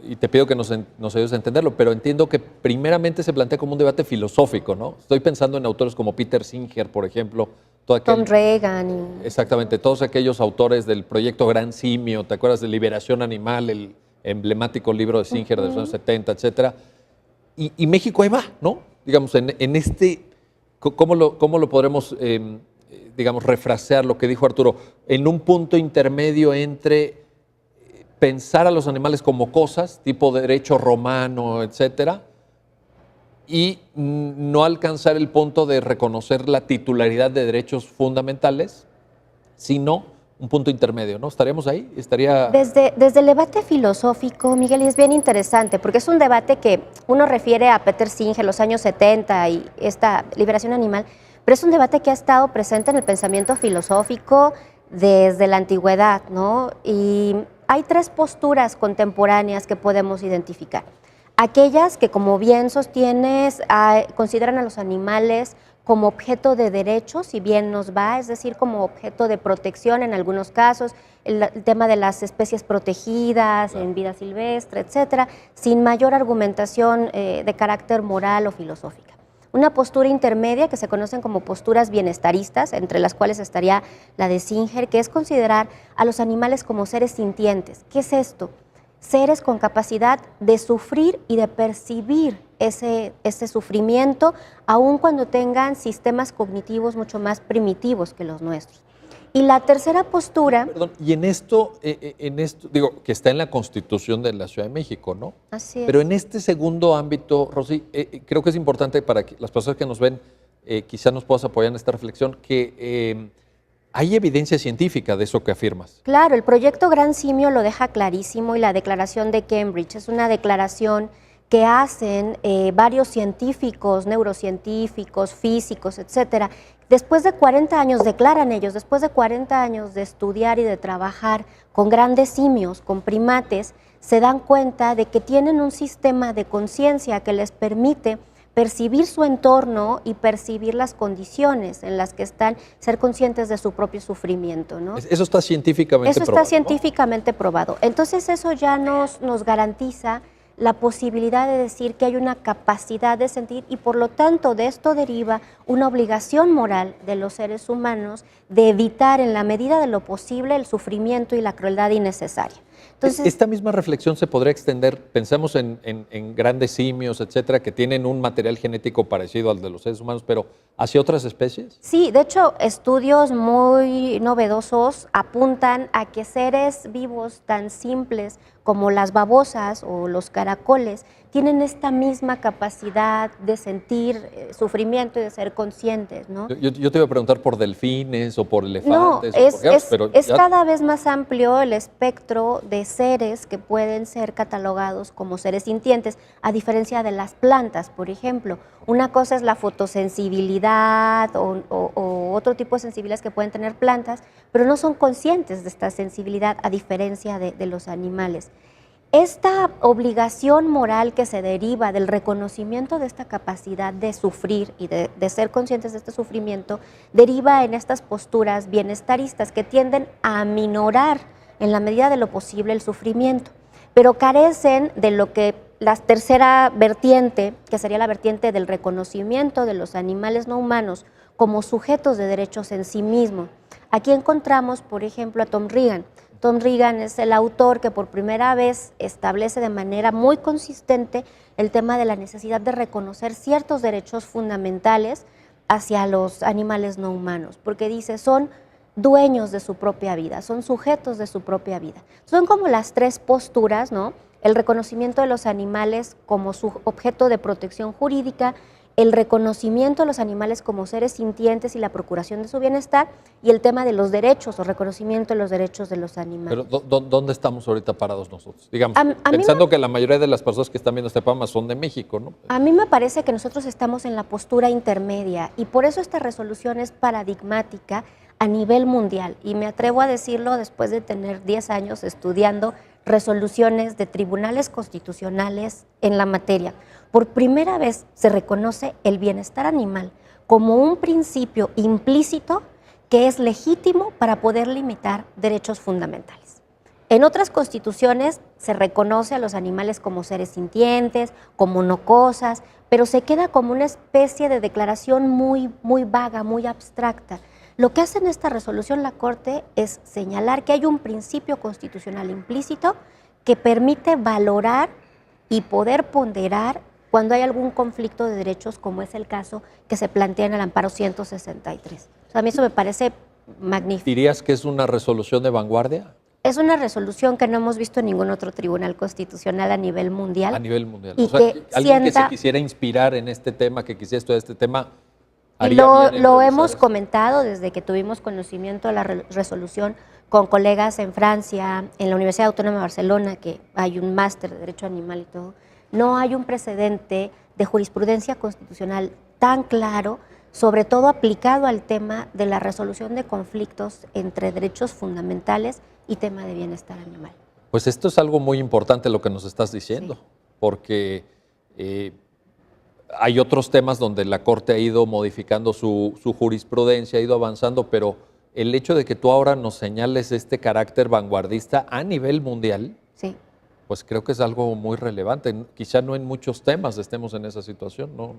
y te pido que nos ayudes a entenderlo, pero entiendo que primeramente se plantea como un debate filosófico, ¿no? Estoy pensando en autores como Peter Singer, por ejemplo. Tom Regan. Exactamente, todos aquellos autores del proyecto Gran Simio, ¿te acuerdas de Liberación Animal, el emblemático libro de Singer de los años 70, etcétera? Y México ahí va, ¿no? Digamos, en este, ¿cómo lo podremos, digamos, refrasear lo que dijo Arturo? En un punto intermedio entre pensar a los animales como cosas, tipo derecho romano, etcétera, y no alcanzar el punto de reconocer la titularidad de derechos fundamentales, sino un punto intermedio, ¿no? ¿Estaríamos ahí? Desde el debate filosófico, Miguel, y es bien interesante, porque es un debate que uno refiere a Peter Singer, los años 70 y esta liberación animal, pero es un debate que ha estado presente en el pensamiento filosófico desde la antigüedad, ¿no? Y hay tres posturas contemporáneas que podemos identificar. Aquellas que, como bien sostienes, consideran a los animales como objeto de derechos, si bien nos va, es decir, como objeto de protección en algunos casos, el tema de las especies protegidas, claro, en vida silvestre, etcétera, sin mayor argumentación de carácter moral o filosófica. Una postura intermedia que se conocen como posturas bienestaristas, entre las cuales estaría la de Singer, que es considerar a los animales como seres sintientes. ¿Qué es esto? Seres con capacidad de sufrir y de percibir ese sufrimiento, aun cuando tengan sistemas cognitivos mucho más primitivos que los nuestros. Y la tercera postura... Perdón, y en esto, digo, que está en la Constitución de la Ciudad de México, ¿no? Así es. Pero en este segundo ámbito, Rosy, creo que es importante para que las personas que nos ven, quizás nos puedas apoyar en esta reflexión, que hay evidencia científica de eso que afirmas. Claro, el proyecto Gran Simio lo deja clarísimo y la declaración de Cambridge es una declaración que hacen varios científicos, neurocientíficos, físicos, etcétera. Después de 40 años, declaran ellos, después de 40 años de estudiar y de trabajar con grandes simios, con primates, se dan cuenta de que tienen un sistema de conciencia que les permite percibir su entorno y percibir las condiciones en las que están, ser conscientes de su propio sufrimiento, ¿no? Eso está científicamente probado. Eso está científicamente probado. Entonces eso ya nos garantiza la posibilidad de decir que hay una capacidad de sentir y por lo tanto de esto deriva una obligación moral de los seres humanos de evitar en la medida de lo posible el sufrimiento y la crueldad innecesaria. Entonces, esta misma reflexión se podría extender, pensemos en grandes simios, etcétera, que tienen un material genético parecido al de los seres humanos, pero ¿hacia otras especies? Sí, de hecho, estudios muy novedosos apuntan a que seres vivos tan simples como las babosas o los caracoles tienen esta misma capacidad de sentir sufrimiento y de ser conscientes, ¿no? Yo te iba a preguntar por delfines o por elefantes. No, es cada vez más amplio el espectro de seres que pueden ser catalogados como seres sintientes, a diferencia de las plantas, por ejemplo. Una cosa es la fotosensibilidad o otro tipo de sensibilidades que pueden tener plantas, pero no son conscientes de esta sensibilidad, a diferencia de los animales. Esta obligación moral que se deriva del reconocimiento de esta capacidad de sufrir y de ser conscientes de este sufrimiento, deriva en estas posturas bienestaristas que tienden a aminorar en la medida de lo posible el sufrimiento, pero carecen de lo que la tercera vertiente, que sería la vertiente del reconocimiento de los animales no humanos como sujetos de derechos en sí mismos. Aquí encontramos, por ejemplo, a Tom Regan. Tom Regan es el autor que por primera vez establece de manera muy consistente el tema de la necesidad de reconocer ciertos derechos fundamentales hacia los animales no humanos, porque dice, son dueños de su propia vida, son sujetos de su propia vida. Son como las tres posturas, ¿no? El reconocimiento de los animales como su objeto de protección jurídica, el reconocimiento de los animales como seres sintientes y la procuración de su bienestar, y el tema de los derechos o reconocimiento de los derechos de los animales. Pero ¿dónde estamos ahorita parados nosotros? Digamos, pensando que la mayoría de las personas que están viendo este programa son de México, ¿no? A mí me parece que nosotros estamos en la postura intermedia y por eso esta resolución es paradigmática a nivel mundial, y me atrevo a decirlo después de tener 10 años estudiando resoluciones de tribunales constitucionales en la materia. Por primera vez se reconoce el bienestar animal como un principio implícito que es legítimo para poder limitar derechos fundamentales. En otras constituciones se reconoce a los animales como seres sintientes, como no cosas, pero se queda como una especie de declaración muy vaga, muy abstracta. Lo que hace en esta resolución la Corte es señalar que hay un principio constitucional implícito que permite valorar y poder ponderar cuando hay algún conflicto de derechos, como es el caso que se plantea en el amparo 163. O sea, a mí eso me parece magnífico. ¿Dirías que es una resolución de vanguardia? Es una resolución que no hemos visto en ningún otro tribunal constitucional a nivel mundial. A nivel mundial. Y O sea, que alguien que sienta- se quisiera inspirar en este tema, que quisiera estudiar este tema, Y haría bien en lo revisar hemos esto. comentado desde que tuvimos conocimiento de la resolución con colegas en Francia, en la Universidad Autónoma de Barcelona, que hay un máster de Derecho Animal y todo. No hay un precedente de jurisprudencia constitucional tan claro, sobre todo aplicado al tema de la resolución de conflictos entre derechos fundamentales y tema de bienestar animal. Pues esto es algo muy importante lo que nos estás diciendo, Sí. porque hay otros temas donde la Corte ha ido modificando su jurisprudencia, ha ido avanzando, pero el hecho de que tú ahora nos señales este carácter vanguardista a nivel mundial, Sí. pues creo que es algo muy relevante. Quizá no en muchos temas estemos en esa situación, ¿no?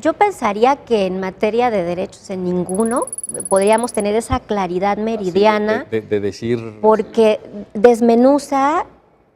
Yo pensaría que en materia de derechos en ninguno podríamos tener esa claridad meridiana. Así de decir... Porque desmenuza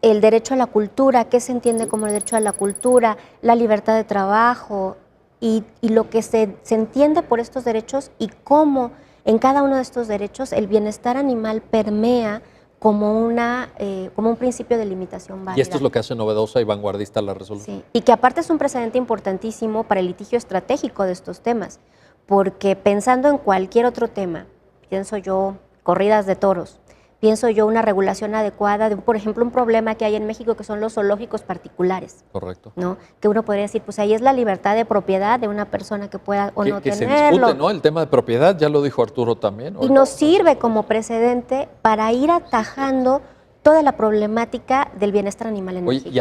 el derecho a la cultura, qué se entiende como el derecho a la cultura, la libertad de trabajo y lo que se entiende por estos derechos y cómo en cada uno de estos derechos el bienestar animal permea como un principio de limitación válida. Y esto es lo que hace novedosa y vanguardista la resolución. Sí, y que aparte es un precedente importantísimo para el litigio estratégico de estos temas, porque pensando en cualquier otro tema, pienso yo corridas de toros, pienso yo una regulación adecuada de, por ejemplo, un problema que hay en México que son los zoológicos particulares, Correcto. ¿no? Que uno podría decir, pues ahí es la libertad de propiedad de una persona que pueda o no Que se tenerlo. discute, ¿no? El tema de propiedad, ya lo dijo Arturo también. Y nos sirve como precedente para ir atajando toda la problemática del bienestar animal en Oye, México. y